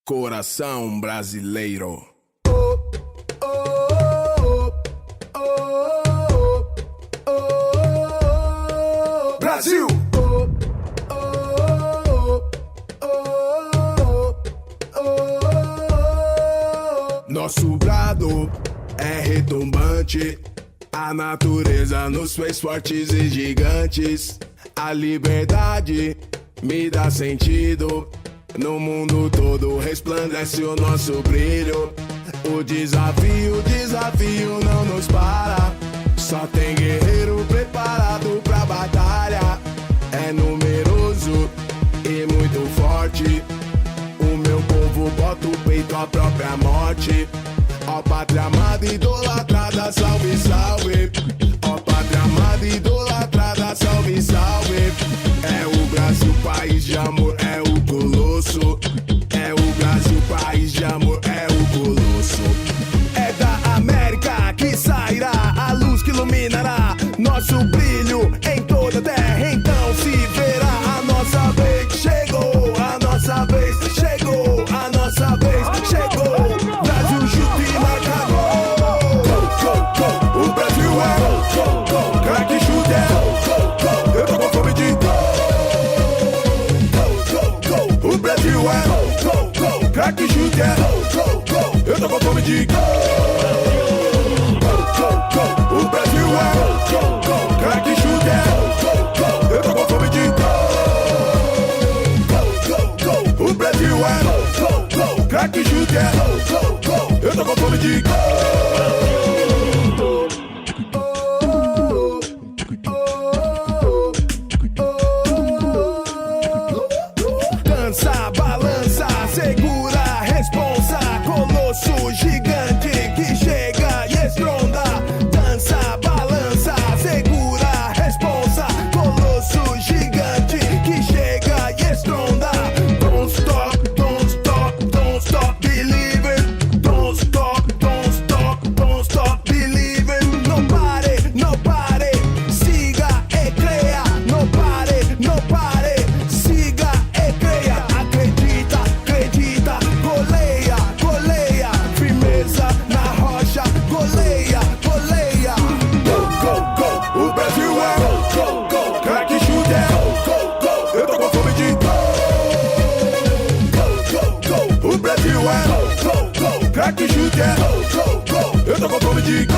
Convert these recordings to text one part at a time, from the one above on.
Coração brasileiro. Brasil! Nosso brado é retumbante. A natureza nos fez fortes e gigantes. A liberdade me dá sentido. No mundo todo resplandece o nosso brilho. O desafio não nos para. Só tem guerreiro preparado pra batalha. É numeroso e muito forte. O meu povo bota o peito à própria morte. Ó pátria amada, idolatrada, salve, salve. Ó pátria amada, idolatrada, salve, salve. É o Brasil, país de amor, é o colosso. É o Brasil, país de amor, é o colosso. É da América que sairá a luz que iluminará nosso brilho em toda a terra. Então se verá a nossa vez. Chegou a nossa vez, chegou a nossa vez, chegou. Brasil chuta e marca gol. O Brasil é craque chuta é. Eu tô com fome de gol. O Brasil é craque chuta é. Eu tô com fome de gol. O Brasil é craque chuta é. Eu tô com fome de gol. O Brasil é craque chuta é. Eu tô com fome de gol. Dança, balança, segura a responsa. Colosso gigante que chega e estronda. Dança, balança, segura a responsa. Colosso gigante que chega e estronda. Don't stop, don't stop, don't stop believing. Don't stop, don't stop, don't stop believing. Não pare, não pare, siga e creia. Não pare, não pare, siga e creia. Acredita, acredita, goleia, goleia. Firmeza na rocha, goleia, goleia. O Brasil é craque chuta é. Eu tô com fome de gol. O Brasil é craque chuta é. Eu tô com fome de gol.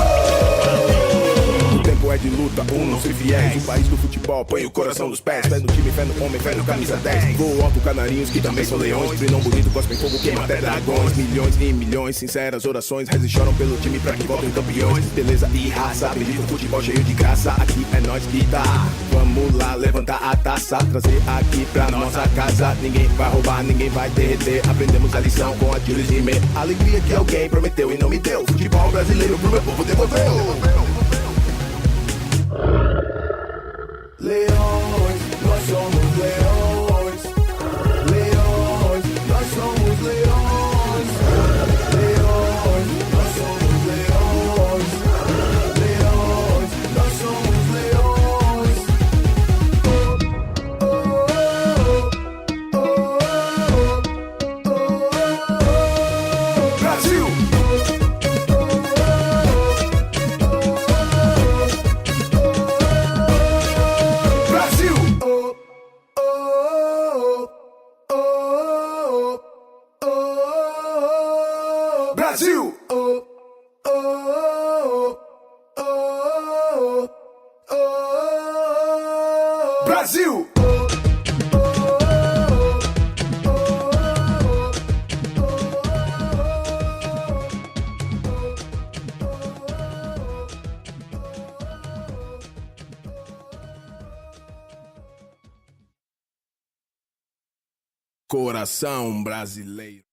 O tempo é de luta, não se fiéis. O país do futebol põe o coração nos pés. Fé no time, fé no homem, fé no camisa 10. Vou alto canarinhos que também são leões. Brilham bonito, cospem fogo, queima até dragões. Milhões e milhões, sinceras orações. Rezem e choram pelo time pra que voltem campeões. Beleza e raça, bendito futebol cheio de graça. Aqui é nós que tá. Vamos lá, levantar a taça. Trazer aqui pra nossa casa. Ninguém vai roubar, ninguém vai derreter. Aprendemos a lição com a Jules e Me. Alegria que alguém prometeu e não me deu. Futebol brasileiro pro meu povo devolveu. Leões, nós somos leões. Leões, nós somos leões. Leões, nós somos leões. Leões, nós somos leões. Brasil! Brasil! Brasil! Coração brasileiro.